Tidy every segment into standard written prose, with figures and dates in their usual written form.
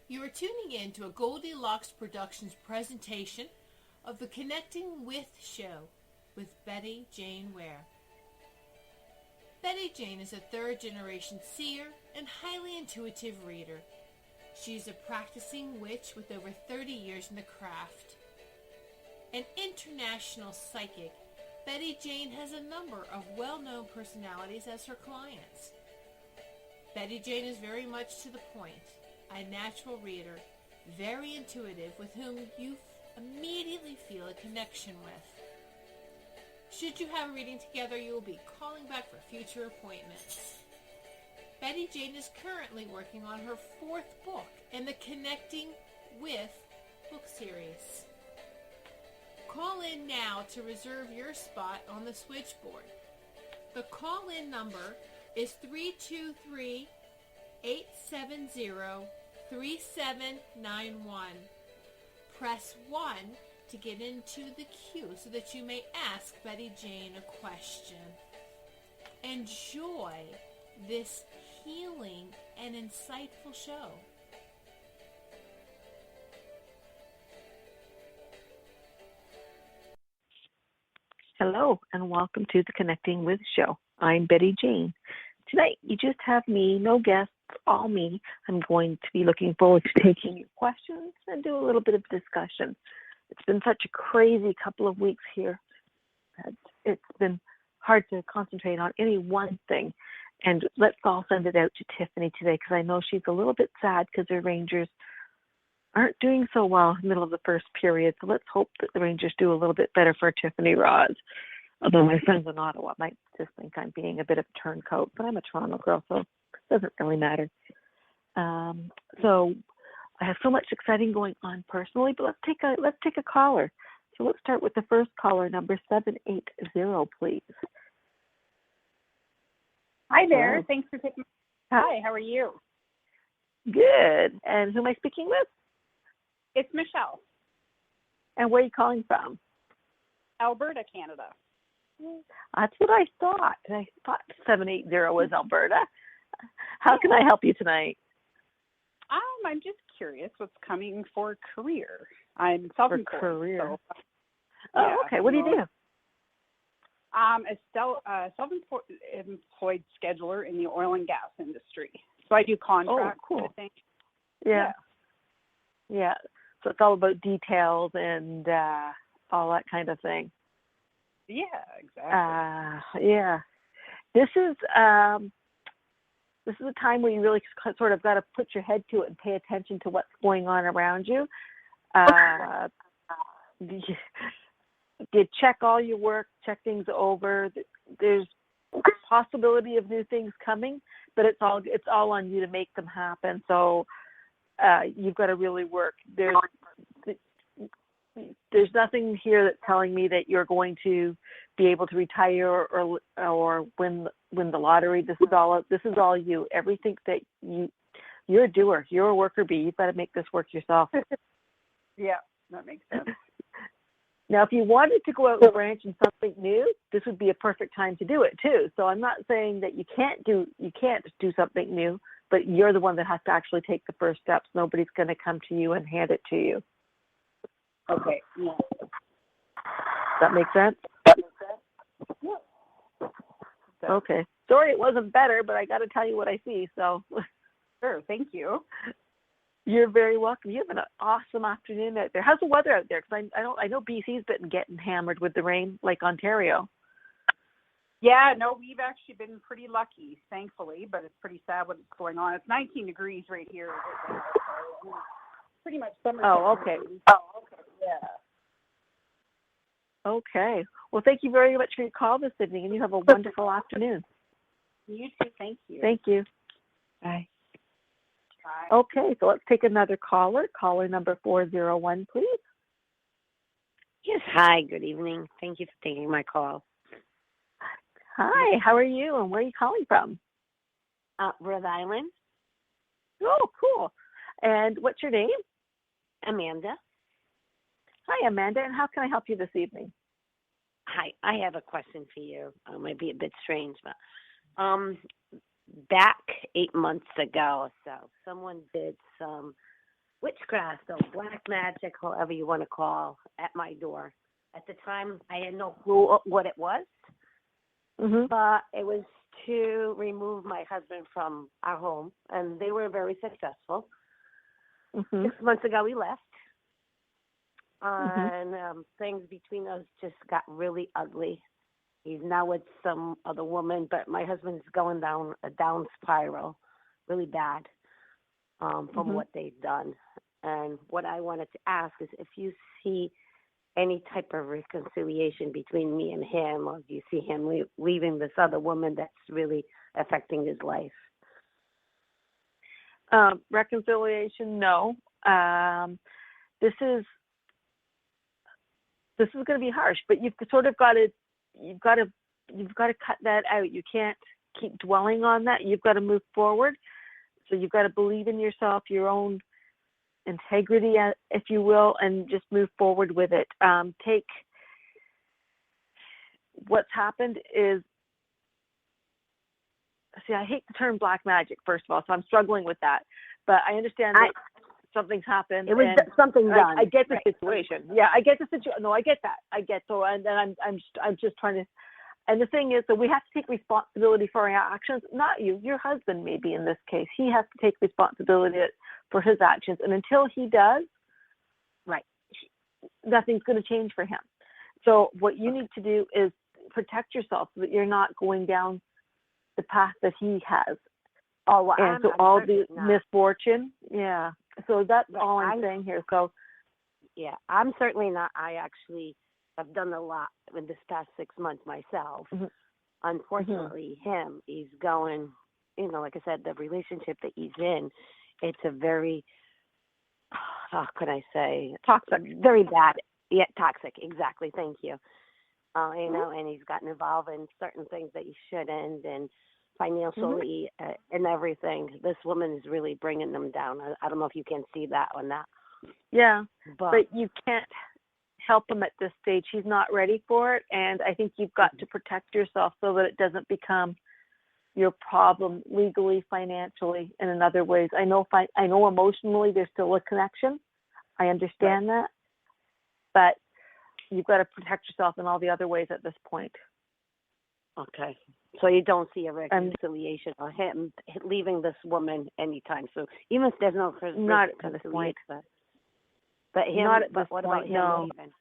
You are tuning in to a Goldilocks Productions presentation of the Connecting With show with Betty Jane Ware. Betty Jane is a third-generation seer and highly intuitive reader. She is a practicing witch with over 30 years in the craft. An international psychic, Betty Jane has a number of well-known personalities as her clients. Betty Jane is very much to the point, a natural reader, very intuitive, with whom you immediately feel a connection with. Should you have a reading together, you will be calling back for future appointments. Betty Jane is currently working on her 4th book in the Connecting With book series. Call in now to reserve your spot on the switchboard. The call-in number is 323-870-3791. Press 1 to get into the queue so that you may ask Betty Jane a question. Enjoy this healing and insightful show. Hello, and welcome to the Connecting With show. I'm Betty Jane. Tonight, you just have me, no guests, all me. I'm going to be looking forward to taking your questions and do a little bit of discussion. It's been such a crazy couple of weeks here that it's been hard to concentrate on any one thing. And let's all send it out to Tiffany today, because I know she's a little bit sad because her Rangers aren't doing so well in the middle of the first period. So let's hope that the Rangers do a little bit better for Tiffany Roz. Although my friends in Ottawa might just think I'm being a bit of a turncoat, but I'm a Toronto girl, so it doesn't really matter. So I have so much exciting going on personally, but let's take a caller. So let's start with the first caller, number 780, please. Hi there. Hello. Thanks for taking. Hi, how are you? Good. And who am I speaking with? It's Michelle, And where are you calling from? Alberta, Canada. That's what I thought. I thought 780 was Alberta. How can I help you tonight? I'm just curious what's coming for career. I'm self-employed. For career. So, Oh, okay. What do you do? A self-employed scheduler in the oil and gas industry. So I do contracts. Oh, cool. Kind of thing. Yeah. So it's all about details and all that kind of thing. Yeah, exactly. Yeah. This is a time where you really sort of got to put your head to it and pay attention to what's going on around you. You check all your work, check things over. There's possibility of new things coming, but it's all on you to make them happen. So you've got to really work. There's nothing here that's telling me that you're going to be able to retire or win the lottery. This is all you. Everything that you're a doer. You're a worker bee. You've got to make this work yourself. Yeah, that makes sense. Now, if you wanted to go out and branch in something new, this would be a perfect time to do it too. So I'm not saying that you can't do something new, but you're the one that has to actually take the first steps. Nobody's going to come to you and hand it to you. Okay. Yeah. Does that make sense? Yeah. Okay. Sorry it wasn't better, but I got to tell you what I see. So Sure. Thank you. You're very welcome. You have an awesome afternoon out there. How's the weather out there? Because I know BC's been getting hammered with the rain, like Ontario. Yeah, no, we've actually been pretty lucky, thankfully, but it's pretty sad what's going on. It's 19 degrees right here. Pretty much summer. Oh, okay. Yeah. Okay. Well, thank you very much for your call this evening, and you have a wonderful afternoon. You too. Thank you. Thank you. Bye. Bye. Okay, so let's take another caller. Caller number 401, please. Yes, hi, good evening. Thank you for taking my call. Hi, how are you, and where are you calling from? Rhode Island, Oh, cool. And what's your name? Amanda. Hi, Amanda, and how can I help you this evening? Hi, I have a question for you. It might be a bit strange, but back 8 months ago or so, someone did some witchcraft or black magic, however you want to call, at my door. At the time, I had no clue what it was, but it was to remove my husband from our home, and they were very successful. 6 months ago, we left, and things between us just got really ugly. He's now with some other woman, but my husband's going down a down spiral, really bad, from what they've done. And what I wanted to ask is if you see any type of reconciliation between me and him, or do you see him leaving this other woman that's really affecting his life? Reconciliation, no. This is going to be harsh, but you've sort of got to cut that out. You can't keep dwelling on that. You've got to move forward. So you've got to believe in yourself, your own integrity, if you will, and just move forward with it. What's happened is, I hate the term black magic, first of all, so I'm struggling with that. But I understand that something's happened. It was something done. I get the situation. Yeah, I get the situation. No, I get that. And I'm just trying to. And the thing is that we have to take responsibility for our actions. Not you, your husband maybe in this case. He has to take responsibility for his actions. And until he does, nothing's going to change for him. So what you need to do is protect yourself so that you're not going down the path that he has. Oh, well, and so all the misfortune. Yeah. So that's all I'm saying here. So, yeah, I'm certainly not. I actually have done a lot in this past 6 months myself. Unfortunately, he's going, like I said, the relationship that he's in, it's a very, how could I say? Toxic. Very bad. Yeah, toxic. Exactly. Thank you. And he's gotten involved in certain things that he shouldn't, and financially and everything. This woman is really bringing them down. I don't know if you can see that or not. Yeah, but you can't help him at this stage. He's not ready for it, and I think you've got to protect yourself so that it doesn't become your problem legally, financially, and in other ways. I know emotionally there's still a connection. I understand that, but you've got to protect yourself in all the other ways at this point. Okay. So you don't see a reconciliation or him leaving this woman anytime soon, even if there's no not at this point. But him, not at this what point, about him no. leaving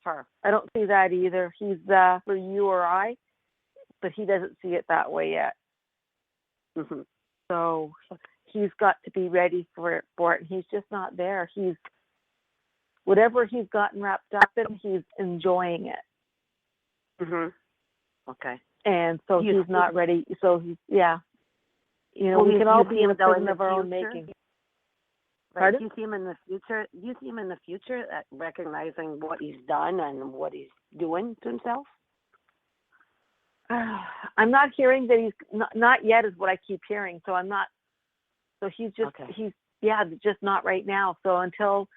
her? I don't see that either. He's for you or I, but he doesn't see it that way yet. So he's got to be ready for it, and he's just not there. Whatever he's gotten wrapped up in, he's enjoying it. Okay. And so he's not ready. So we can all be in a prison of our own making. Right. Do you see him in the future? Do you see him in the future recognizing what he's done and what he's doing to himself? I'm not hearing that he's not yet is what I keep hearing. So I'm not. So he's just just not right now. So until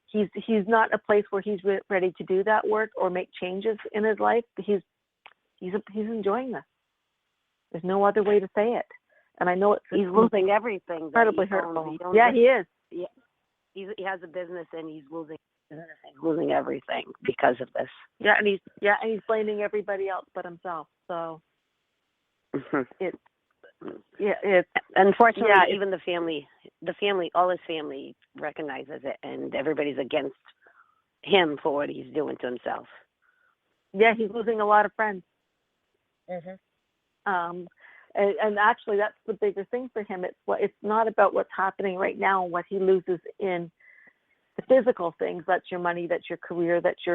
he's not a place where he's ready to do that work or make changes in his life, he's enjoying this. There's no other way to say it. And I know he's losing everything. Incredibly hurtful. Yeah, he is. Yeah, he has a business and he's losing everything because of this. Yeah, and he's blaming everybody else but himself. So it's unfortunately even the family, all his family recognizes it, and everybody's against him for what he's doing to himself. Yeah, he's losing a lot of friends. And actually, that's the bigger thing for him. It's not about what's happening right now and what he loses in the physical things. That's your money, that's your career, it's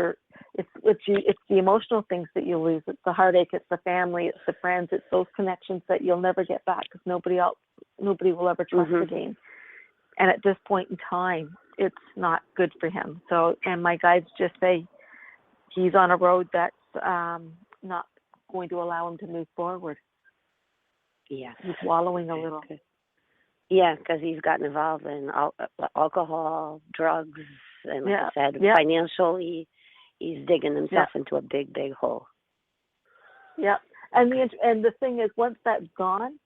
the emotional things that you lose. It's the heartache, it's the family, it's the friends, it's those connections that you'll never get back because nobody will ever trust again. And at this point in time, it's not good for him. So, and my guides just say he's on a road that's not going to allow him to move forward. Yeah, he's wallowing a little. Yeah, because he's gotten involved in alcohol, drugs, and like I said, financially, he's digging himself into a big, big hole. Yeah, and the thing is, once that's gone,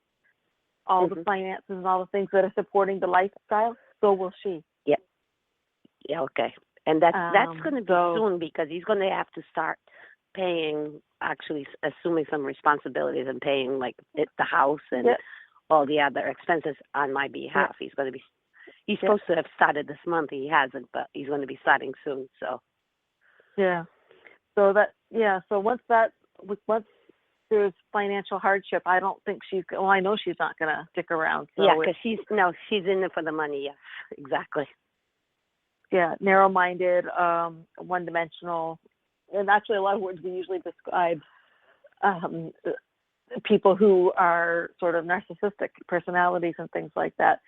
all the finances and all the things that are supporting the lifestyle, so will she. Yeah, okay. And that's going to be So soon because he's going to have to start paying, actually assuming some responsibilities and paying like the house and all the other expenses on my behalf. He's going to be, he's supposed to have started this month. He hasn't, but he's going to be starting soon. So. yeah. So so once there's financial hardship, I don't think I know she's not going to stick around. So yeah, because she's in it for the money. Yes, exactly. Yeah, narrow-minded, one-dimensional, and actually a lot of words we usually describe people who are sort of narcissistic personalities and things like that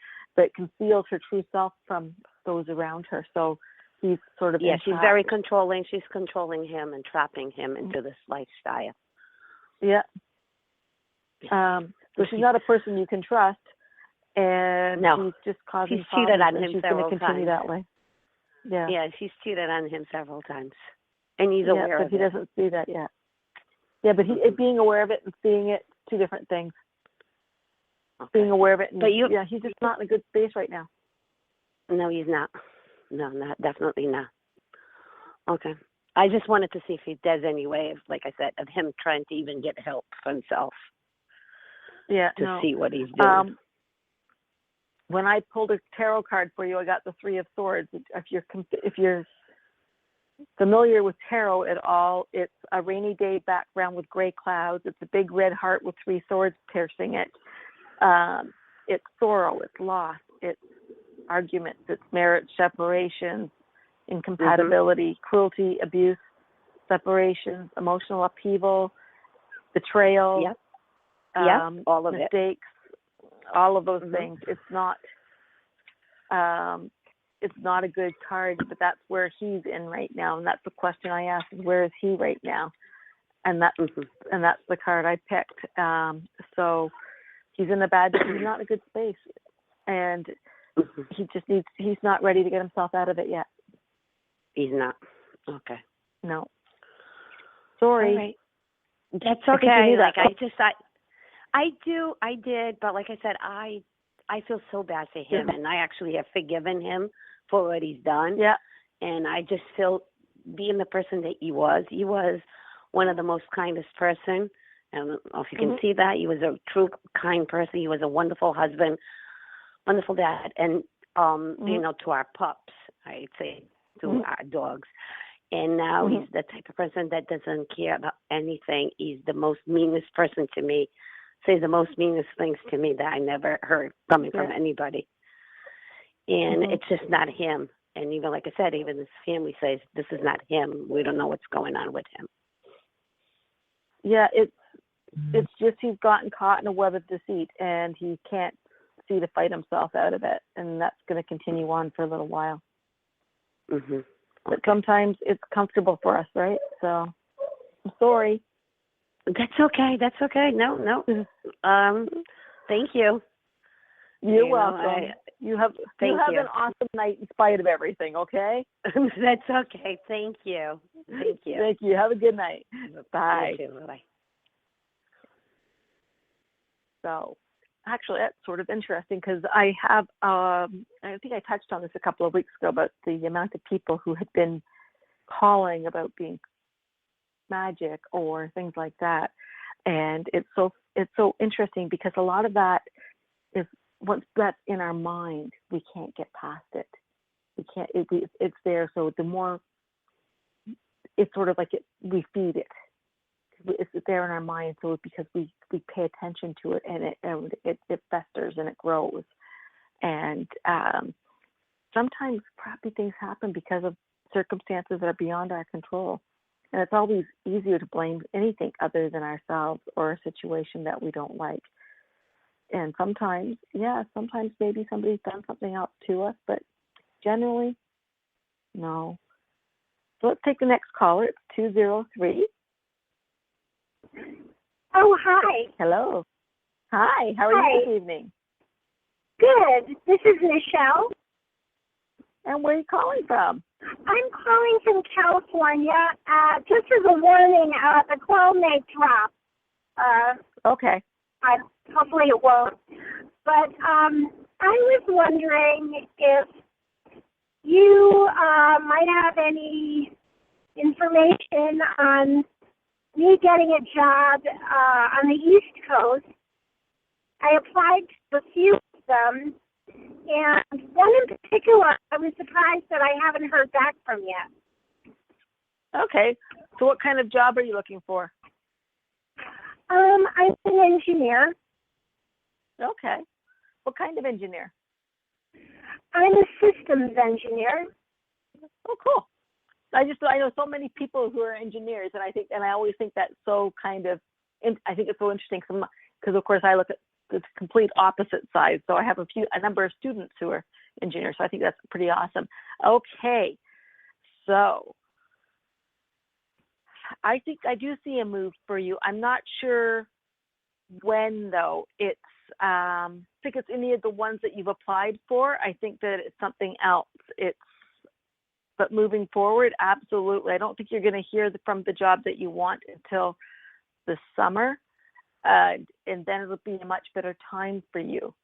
conceals her true self from those around her. So he's sort of she's very controlling. She's controlling him and trapping him into this lifestyle. Yeah. So she's not a person you can trust, and she's just causing she's cheated on him she's several going to continue times. that way. Yeah. Yeah, she's cheated on him several times, and he's aware of it. But he doesn't see that yet. Yeah, but being aware of it and seeing it, two different things. Okay. Being aware of it, and he's just not in a good space right now. No, he's not. No, definitely not. Okay. I just wanted to see if there's any way of, like I said, of him trying to even get help for himself. Yeah. To see what he's doing. When I pulled a tarot card for you, I got the Three of Swords. If you're familiar with tarot at all, it's a rainy day background with gray clouds. It's a big red heart with three swords piercing it. It's sorrow, it's loss, it's arguments, it's marriage, separations, incompatibility, cruelty, abuse, separations, emotional upheaval, betrayal, all of mistakes, all of those things. It's not a good card, but that's where he's in right now, and that's the question I asked: is where is he right now? And that's the card I picked. So he's in a he's not in a good space, and he's not ready to get himself out of it yet. He's not. Okay. No. Sorry. All right. That's okay. I did, but like I said, I feel so bad for him, and I actually have forgiven him for what he's done. Yeah. And I just feel, being the person that he was one of the most kindest person. I don't know if you can see that. He was a true kind person. He was a wonderful husband, wonderful dad, and to our pups, I'd say, to our dogs. And now he's the type of person that doesn't care about anything. He's the most meanest person to me. Says the most meanest things to me that I never heard coming from anybody. And it's just not him. And even, like I said, even his family says, this is not him. We don't know what's going on with him. Yeah, it's just he's gotten caught in a web of deceit, and he can't see to fight himself out of it. And that's going to continue on for a little while. Mm-hmm. But sometimes it's comfortable for us, right? So I'm sorry. That's okay. No. Thank you. You're welcome. You have an awesome night in spite of everything, okay? That's okay. Thank you. Thank you. Have a good night. Bye. You too. Bye. So, actually, that's sort of interesting because I have, I think I touched on this a couple of weeks ago about the amount of people who had been calling about being magic or things like that. And it's so interesting because a lot of that is, once that's in our mind, we can't get past it. We can't. It's there. So the more, it's sort of like we feed it. It's there in our mind. So because we pay attention to it, and it festers and it grows. And sometimes crappy things happen because of circumstances that are beyond our control. And it's always easier to blame anything other than ourselves or a situation that we don't like. And sometimes maybe somebody's done something else to us, but generally, no. So let's take the next caller. It's 203. Oh, hi. Hello. Hi. How are you this evening? Good. This is Michelle. And where are you calling from? I'm calling from California. Just as a warning, the call may drop. Okay. Hopefully it won't. But I was wondering if you might have any information on me getting a job on the East Coast. I applied to a few of them, and one in particular, I was surprised that I haven't heard back from yet. Okay. So what kind of job are you looking for? I'm an engineer. Okay. What kind of engineer? I'm a systems engineer. Oh, cool. I know so many people who are engineers, and I always think that's so kind of, I think it's so interesting because of course I look at the complete opposite side. So I have a number of students who are engineers. So I think that's pretty awesome. Okay. So I think I do see a move for you. I'm not sure when though. I think it's any of the ones that you've applied for. I think that it's something else. But moving forward, absolutely. I don't think you're going to hear from the job that you want until the summer, and then it'll be a much better time for you.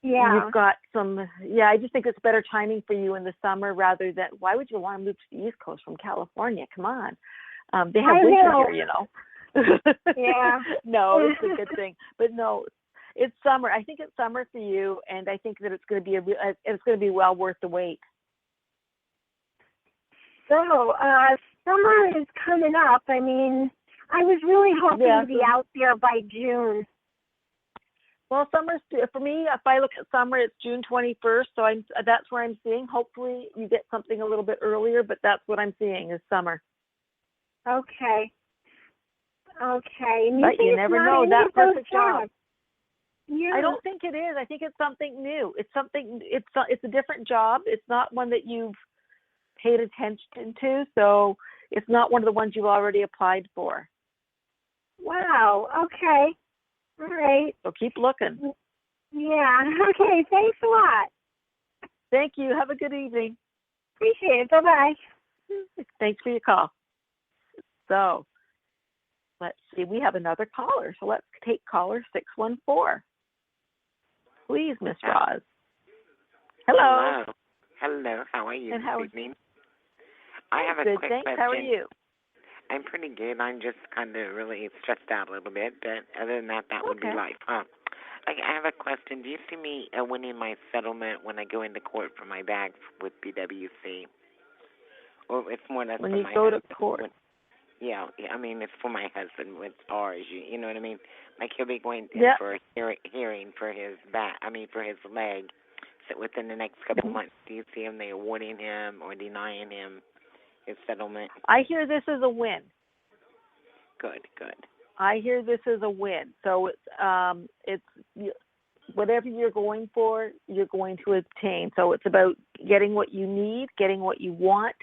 You've got I just think it's better timing for you in the summer rather than, why would you want to move to the East Coast from California? Come on. They have winter here, Yeah. No, it's a good thing. But no, it's summer. I think it's summer for you, and I think that it's going to be well worth the wait. So, summer is coming up. I mean, I was really hoping to be out there by June. Well, summer's, for me, if I look at summer, it's June 21st, so that's where I'm seeing. Hopefully you get something a little bit earlier, but that's what I'm seeing is summer. Okay. And but you never know. That perfect job. Yeah. I don't think it is. I think it's something new. It's a different job. It's not one that you've paid attention to, so it's not one of the ones you've already applied for. Wow. Okay. All right. So keep looking. Yeah. Okay. Thanks a lot. Thank you. Have a good evening. Appreciate it. Bye-bye. Thanks for your call. So let's see. We have another caller. So let's take caller 614. Please, Miss Roz. Hello. Hello. How are you this evening? I have a quick question. How are you? I'm pretty good. I'm just kind of really stressed out a little bit, but other than that, would be life. I have a question. Do you see me winning my settlement when I go into court for my bag with PwC? Or it's more or less when for you my go husband. To court? Yeah, I mean, it's for my husband with ours. You know what I mean? Like he'll be going in for a hearing for his for his leg. So within the next couple months, do you see him they awarding him or denying him his settlement? I hear this is a win. Good. I hear this is a win. So it's whatever you're going for, you're going to obtain. So it's about getting what you need, getting what you want.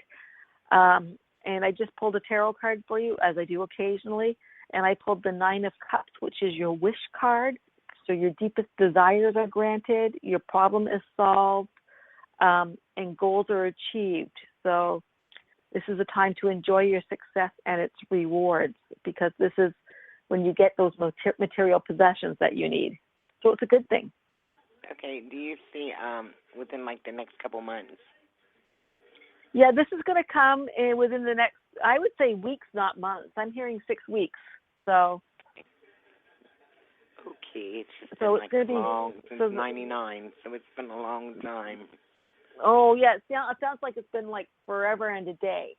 And I just pulled a tarot card for you, as I do occasionally. And I pulled the 9 of Cups, which is your wish card. So your deepest desires are granted, your problem is solved, and goals are achieved. So this is a time to enjoy your success and its rewards, because this is when you get those material possessions that you need. So it's a good thing. Okay. Do you see within like the next couple months? Yeah, this is going to come within the next, I would say weeks, not months. I'm hearing 6 weeks. So. Okay, it's just so been it's going to be long since '99, so it's been a long time. Oh yeah, it sounds like it's been like forever and a day.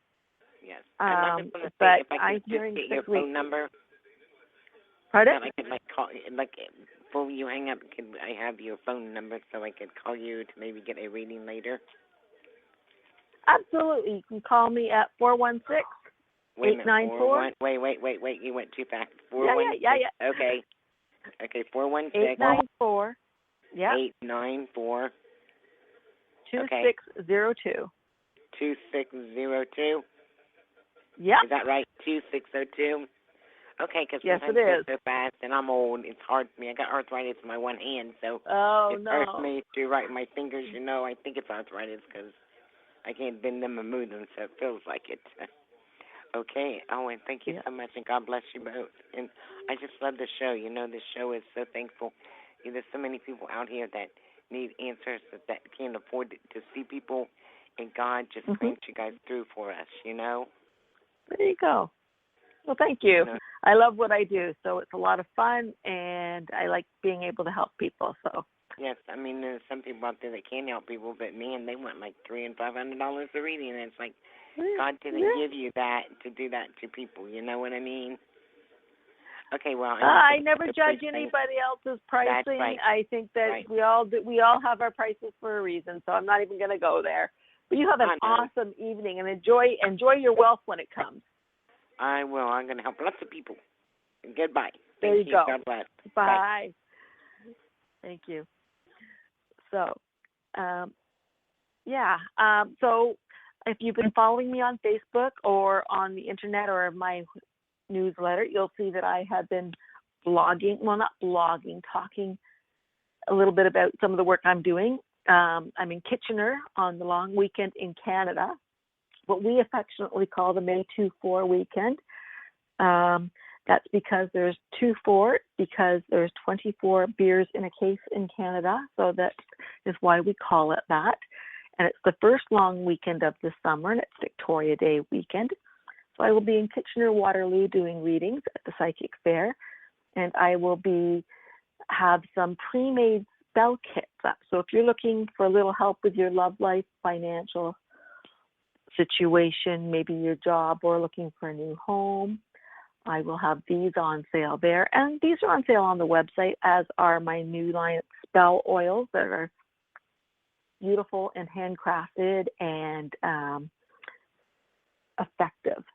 Yes, I'm just gonna but say, if I I'm could hearing just 6 get your weeks. phone number. Pardon? I could call before you hang up. Could I have your phone number so I could call you to maybe get a reading later? Absolutely, you can call me at 416-894. Wait! You went too fast. Yeah. Okay, 416. 894. Yeah. 894. 2602. 2602. Yeah. Is that right? 2602. Okay, because yes, it is. So fast, and I'm old. It's hard for me. I got arthritis in my one hand, so it hurts me to write my fingers. I think it's arthritis because I can't bend them or move them, so it feels like it. Okay. Oh, and thank you so much, and God bless you both. And I just love the show. This show is so thankful. There's so many people out here that need answers that can't afford to see people, and God just Mm-hmm. brings you guys through for us, you know? There you go. Well, thank you. You know? I love what I do, so it's a lot of fun, and I like being able to help people. So Yes, I mean, there's some people out there that can help people, but man, they want like $300 and $500 a reading, and it's like God didn't give you that to do that to people. You know what I mean? Okay, well, I never judge anybody else's pricing. That's right. I think that Right. we all have our prices for a reason, so I'm not even going to go there. But you have an awesome evening, and enjoy your wealth when it comes. I will. I'm going to help lots of people. Goodbye. There you go. God bless. Bye. Thank you. So, so if you've been following me on Facebook or on the internet or my newsletter, you'll see that I have been talking a little bit about some of the work I'm doing. I'm in Kitchener on the long weekend in Canada, what we affectionately call the May 24 weekend. That's because there's 24, because there's 24 beers in a case in Canada, so that is why we call it that. And it's the first long weekend of the summer, and it's Victoria Day weekend. So I will be in Kitchener-Waterloo doing readings at the Psychic Fair, and I will have some pre-made spell kits up. So if you're looking for a little help with your love life, financial situation, maybe your job, or looking for a new home, I will have these on sale there. And these are on sale on the website, as are my new line of spell oils that are beautiful and handcrafted and effective.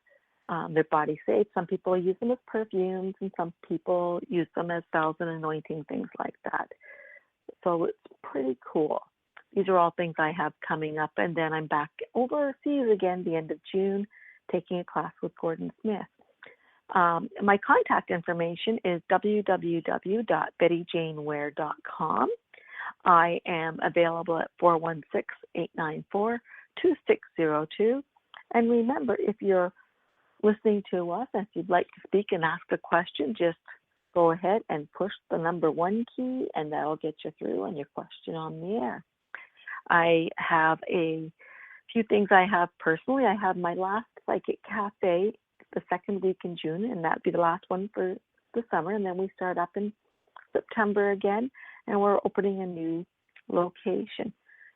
They're body safe. Some people use them as perfumes, and some people use them as spells and anointing, things like that. So it's pretty cool. These are all things I have coming up, and then I'm back overseas again the end of June, taking a class with Gordon Smith. My contact information is www.bettyjaneware.com. I am available at 416-894-2602. And remember, if you're listening to us, if you'd like to speak and ask a question, just go ahead and push the number 1 key, and that'll get you through on your question on the air. I have a few things I have personally. I have my last Psychic Cafe the second week in June, and that'd be the last one for the summer, and then we start up in September again, and we're opening a new location.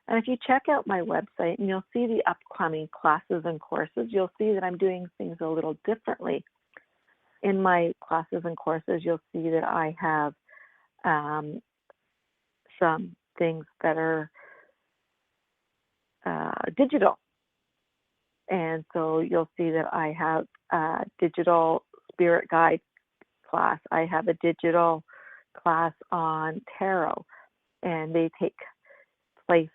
And if you check out my website, and you'll see the upcoming classes and courses, you'll see that I'm doing things a little differently. In my classes and courses, you'll see that I have some things that are digital. And so you'll see that I have a digital spirit guide class. I have a digital class on tarot, and they take place,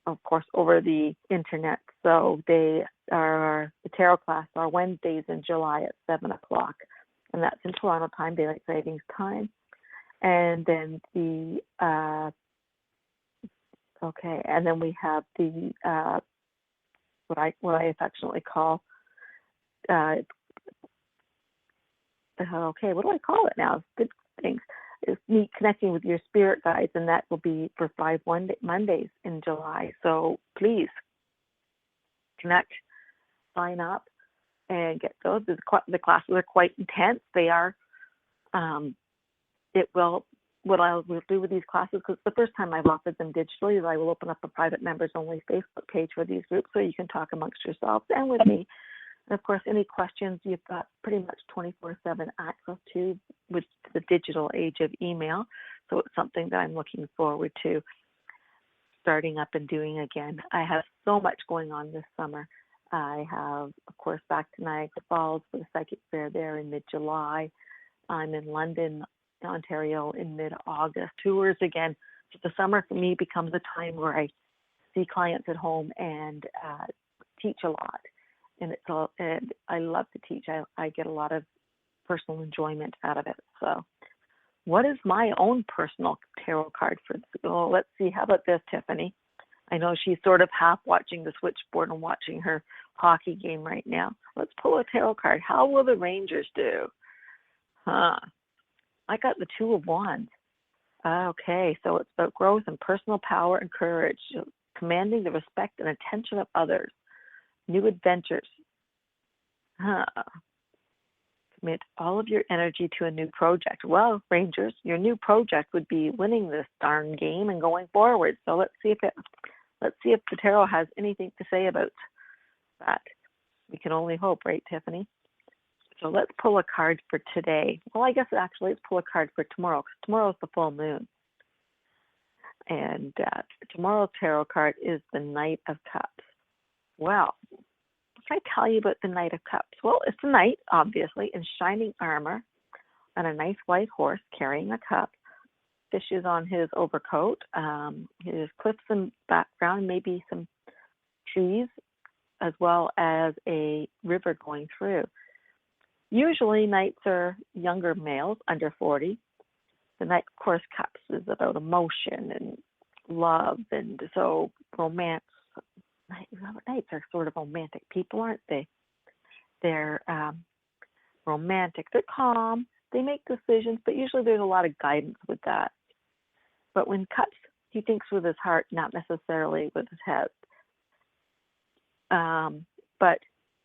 of course, over the internet. So the tarot class are Wednesdays in July at 7 o'clock, and that's in Toronto time, daylight savings time. And then and then we have the what I affectionately call what do I call it now? Good things. Is me connecting with your spirit guides, and that will be for 5 Mondays in July. So please connect, sign up, and get those. The classes are quite intense. They are. What I will do with these classes, because the first time I've offered them digitally, is I will open up a private members-only Facebook page for these groups, so you can talk amongst yourselves and with me. And of course, any questions you've got pretty much 24/7 access to with the digital age of email. So it's something that I'm looking forward to starting up and doing again. I have so much going on this summer. I have, of course, back to Niagara Falls for the Psychic Fair there in mid-July. I'm in London, Ontario in mid-August. Tours again. So the summer for me becomes a time where I see clients at home and teach a lot. And I love to teach. I get a lot of personal enjoyment out of it. So what is my own personal tarot card for this? Oh, let's see. How about this, Tiffany? I know she's sort of half watching the switchboard and watching her hockey game right now. Let's pull a tarot card. How will the Rangers do? I got the 2 of Wands. Okay, so it's about growth and personal power and courage, commanding the respect and attention of others, new adventures. Commit all of your energy to a new project. Well, Rangers, your new project would be winning this darn game and going forward. So let's see if the tarot has anything to say about that. We can only hope, right, Tiffany? So let's pull a card for today. Well, I guess actually let's pull a card for tomorrow, because tomorrow's the full moon. And tomorrow's tarot card is the Knight of Cups. Well, what can I tell you about the Knight of Cups? Well, it's a knight, obviously, in shining armor on a nice white horse carrying a cup. Fishes on his overcoat. There's cliffs in the background, maybe some trees, as well as a river going through. Usually, knights are younger males, under 40. The Knight, of course, Cups is about emotion and love, and so romance. Knights are sort of romantic people, aren't they? They're romantic. They're calm. They make decisions, but usually there's a lot of guidance with that. But when Cups, he thinks with his heart, not necessarily with his head. But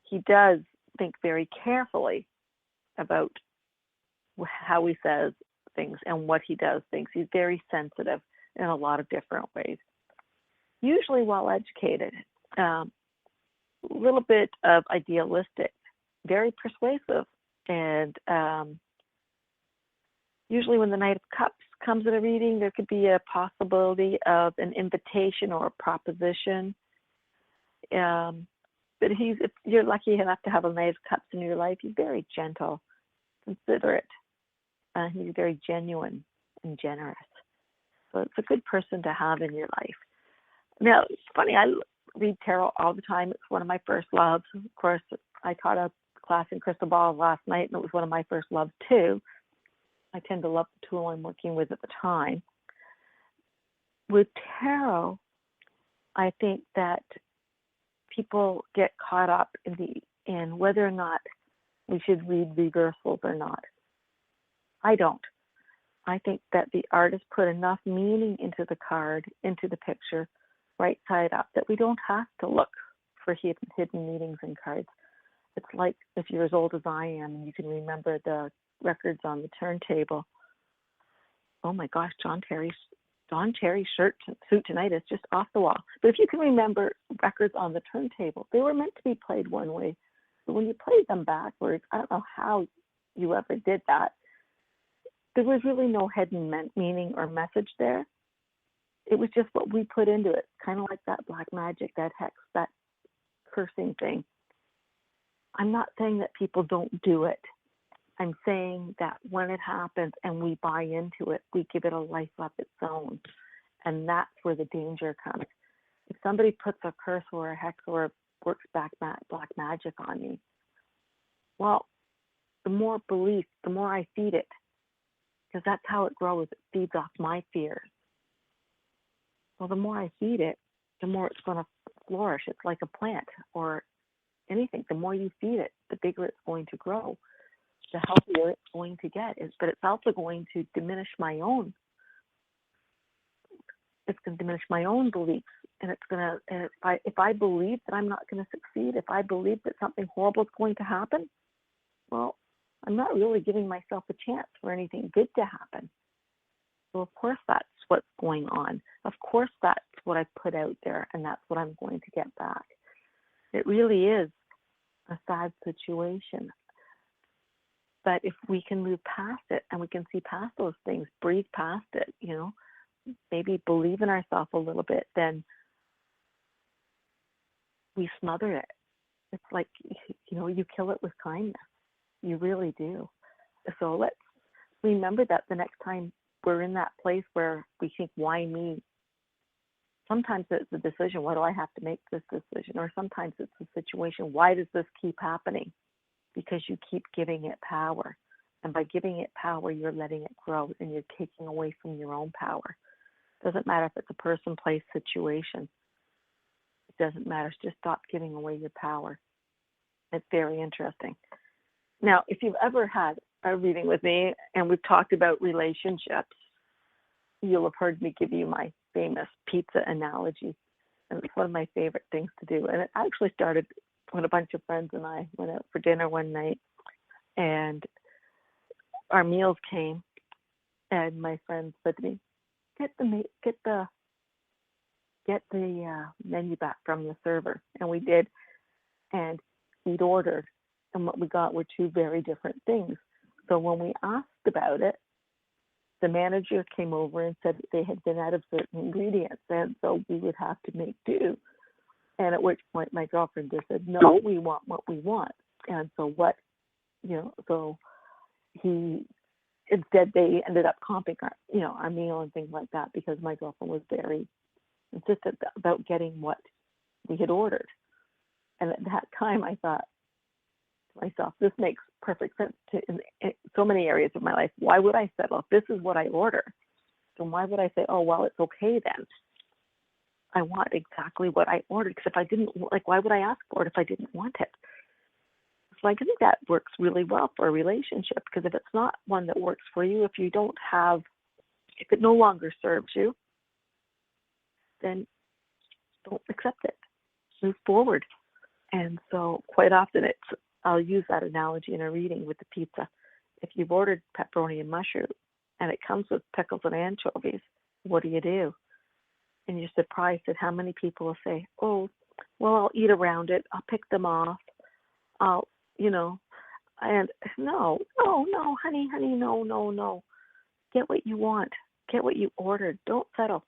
he does think very carefully about how he says things and what he does things. He's very sensitive in a lot of different ways. Usually well educated, a little bit of idealistic, very persuasive, and usually when the Knight of Cups comes in a reading, there could be a possibility of an invitation or a proposition. But if you're lucky enough to have a Knight of Cups in your life, he's very gentle, considerate. He's very genuine and generous. So it's a good person to have in your life. Now, it's funny, I read tarot all the time. It's one of my first loves. Of course, I taught a class in crystal ball last night, and it was one of my first loves, too. I tend to love the tool I'm working with at the time. With tarot, I think that people get caught up in whether or not we should read reversals or not. I don't. I think that the artist put enough meaning into the card, into the picture, right side up, that we don't have to look for hidden meanings in cards. It's like if you're as old as I am and you can remember the records on the turntable. Oh my gosh, John Terry's suit tonight is just off the wall. But if you can remember records on the turntable, they were meant to be played one way. But when you played them backwards, I don't know how you ever did that. There was really no hidden meaning or message there. It was just what we put into it, kind of like that black magic, that hex, that cursing thing. I'm not saying that people don't do it. I'm saying that when it happens and we buy into it, we give it a life of its own. And that's where the danger comes. If somebody puts a curse or a hex or works black magic on me, well, the more belief, the more I feed it, because that's how it grows. It feeds off my fears. Well, the more I feed it, the more it's going to flourish. It's like a plant or anything. The more you feed it, the bigger it's going to grow, the healthier it's going to get. But it's also going to diminish my own. It's going to diminish my own beliefs, and it's going to. And if I believe that I'm not going to succeed, if I believe that something horrible is going to happen, well, I'm not really giving myself a chance for anything good to happen. So of course that's what's going on. Of course that's what I put out there, and that's what I'm going to get back. It really is a sad situation. But if we can move past it and we can see past those things, breathe past it, maybe believe in ourselves a little bit, then we smother it. It's like, you kill it with kindness. You really do. So let's remember that the next time we're in that place where we think, why me? Sometimes it's a decision. Why do I have to make this decision? Or sometimes it's a situation. Why does this keep happening? Because you keep giving it power. And by giving it power, you're letting it grow and you're taking away from your own power. It doesn't matter if it's a person, place, situation. It doesn't matter. Just stop giving away your power. It's very interesting. Now, if you've ever had a reading with me and we've talked about relationships, you'll have heard me give you my famous pizza analogy. And it's one of my favorite things to do. And it actually started when a bunch of friends and I went out for dinner one night, and our meals came, and my friend said to me, get the menu back from the server. And we did, and we'd ordered, and what we got were two very different things. So when we asked about it, the manager came over and said that they had been out of certain ingredients, and so we would have to make do. And at which point my girlfriend just said, no, we want what we want. And so so instead they ended up comping our meal and things like that, because my girlfriend was very insistent about getting what we had ordered. And at that time I thought to myself, this makes perfect sense in so many areas of my life. Why would I settle? If this is what I order, then why would I say, oh, well, it's okay then? I want exactly what I ordered, because if I didn't, why would I ask for it if I didn't want it? So I think that works really well for a relationship, because if it's not one that works for you, if it no longer serves you, then don't accept it. Move forward. And so quite often I'll use that analogy in a reading with the pizza. If you've ordered pepperoni and mushroom and it comes with pickles and anchovies, what do? And you're surprised at how many people will say, oh, well, I'll eat around it. I'll pick them off. And no, honey, no. Get what you want. Get what you ordered. Don't settle.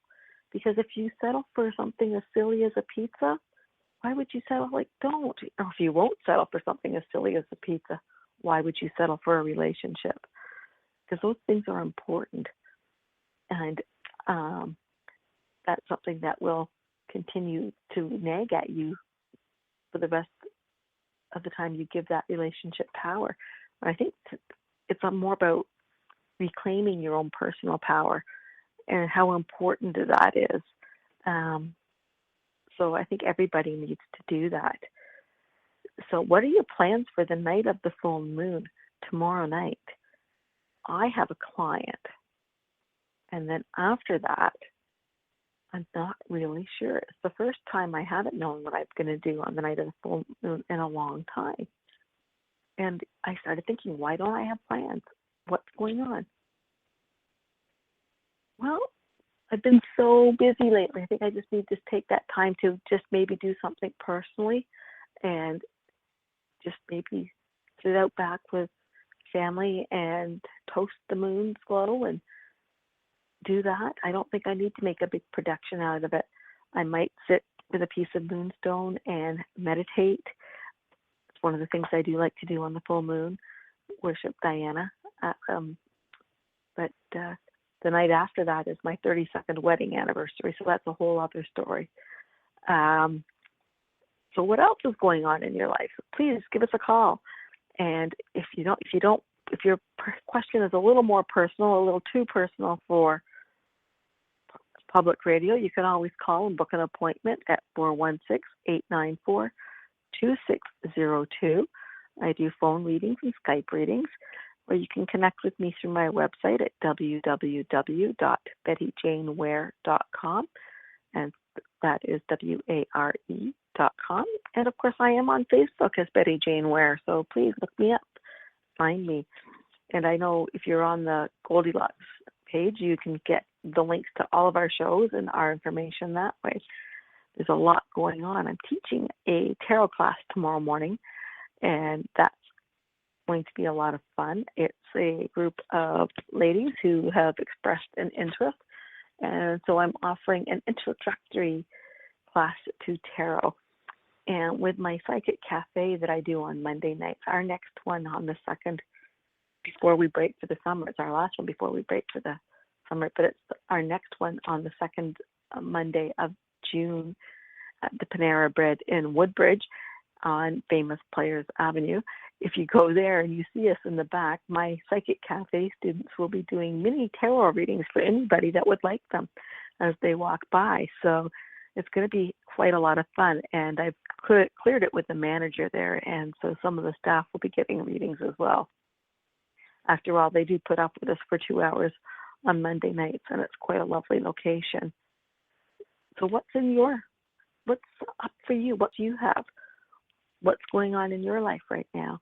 Because if you settle for something as silly as a pizza, why would you settle? Don't. Or if you won't settle for something as silly as a pizza, why would you settle for a relationship? Because those things are important. And that's something that will continue to nag at you for the rest of the time you give that relationship power. I think it's more about reclaiming your own personal power and how important that is. So I think everybody needs to do that. So what are your plans for the night of the full moon, tomorrow night? I have a client. And then after that, I'm not really sure. It's the first time I haven't known what I'm going to do on the night of the full moon in a long time. And I started thinking, why don't I have plans? What's going on? Well, I've been so busy lately. I think I just need to take that time to just maybe do something personally and just maybe sit out back with family and toast the moon's glow and do that. I don't think I need to make a big production out of it. I might sit with a piece of moonstone and meditate. It's one of the things I do like to do on the full moon, worship Diana. But the night after that is my 32nd wedding anniversary, so that's a whole other story. So what else is going on in your life? Please give us a call. And if your question is a little more personal, a little too personal for public radio, you can always call and book an appointment at 416-894-2602. I do phone readings and Skype readings, or you can connect with me through my website at www.bettyjaneware.com, and that is WARE.com. And of course, I am on Facebook as Betty Jane Ware, so please look me up, find me. And I know if you're on the Goldilocks page, you can get the links to all of our shows and our information that way. There's a lot going on. I'm teaching a tarot class tomorrow morning, and that's going to be a lot of fun. It's a group of ladies who have expressed an interest, and so I'm offering an introductory class to tarot. And with my Psychic Cafe that I do on Monday nights, our next one on the 2nd, before we break for the summer, it's our last one before we break for the summer, but it's our next one on the 2nd Monday of June at the Panera Bread in Woodbridge on Famous Players Avenue. If you go there and you see us in the back, my Psychic Cafe students will be doing mini tarot readings for anybody that would like them as they walk by. So it's going to be quite a lot of fun, and I've cleared it with the manager there, and so some of the staff will be getting readings as well. After all, they do put up with us for 2 hours on Monday nights, and it's quite a lovely location. So what's up for you? What do you have? What's going on in your life right now?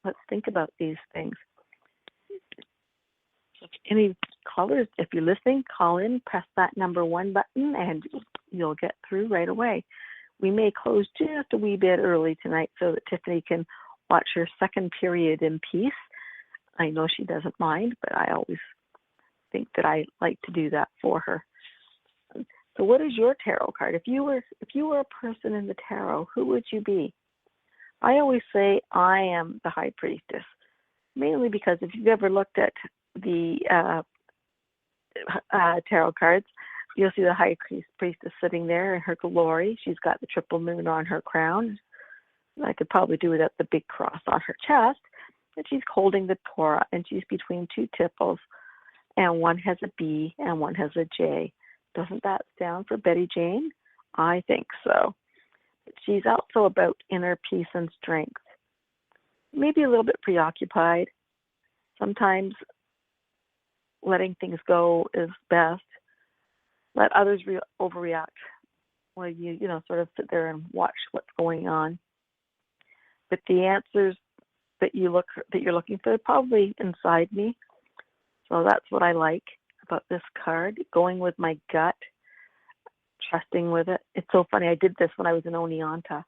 Let's think about these things. Any callers, if you're listening, call in, press that number 1 button, and you'll get through right away. We may close just a wee bit early tonight so that Tiffany can watch her second period in peace. I know she doesn't mind, but I always think that I like to do that for her. So what is your tarot card? If you were a person in the tarot, who would you be? I always say I am the High Priestess, mainly because if you've ever looked at the tarot cards, you'll see the High Priestess sitting there in her glory. She's got the triple moon on her crown. I could probably do it at the big cross on her chest. And she's holding the Torah, and she's between 2 tipples, and one has a B and one has a J. Doesn't that sound for Betty Jane? I think so. She's also about inner peace and strength. Maybe a little bit preoccupied. Sometimes letting things go is best. Let others overreact while you sort of sit there and watch what's going on. But the answers that you're looking for are probably inside me. So that's what I like about this card, going with my gut, trusting with it. It's so funny. I did this when I was in Oneonta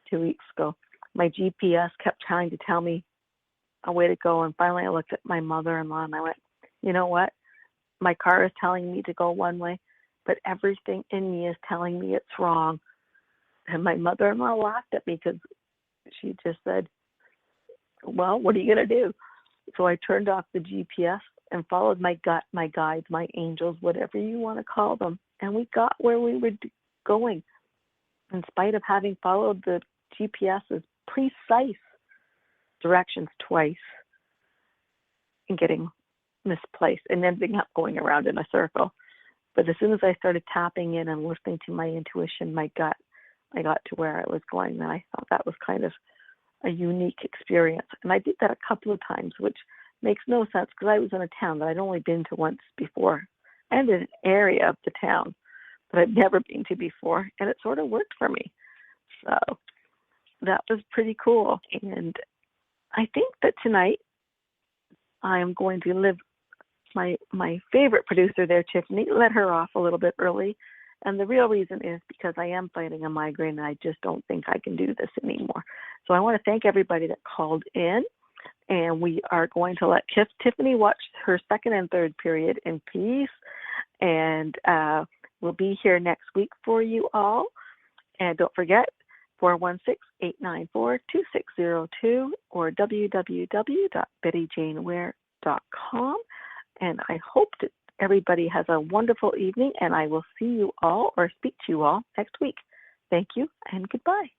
2 weeks ago. My GPS kept trying to tell me a way to go, and finally I looked at my mother-in-law and I went, you know what? My car is telling me to go one way, but everything in me is telling me it's wrong. And my mother-in-law laughed at me because she just said, well, what are you going to do? So I turned off the GPS and followed my gut, my guides, my angels, whatever you want to call them. And we got where we were going, in spite of having followed the GPS's precise directions twice and getting misplaced and ending up going around in a circle. But as soon as I started tapping in and listening to my intuition, my gut, I got to where I was going. And I thought that was kind of a unique experience. And I did that a couple of times, which makes no sense because I was in a town that I'd only been to once before and in an area of the town that I'd never been to before. And it sort of worked for me. So that was pretty cool. And I think that tonight I am going to live my favorite producer there, Tiffany, let her off a little bit early. And the real reason is because I am fighting a migraine and I just don't think I can do this anymore. So I want to thank everybody that called in. And we are going to let Tiffany watch her second and third period in peace. And we'll be here next week for you all. And don't forget, 416-894-2602 or www.bettyjaneware.com. And I hope that everybody has a wonderful evening, and I will see you all or speak to you all next week. Thank you and goodbye.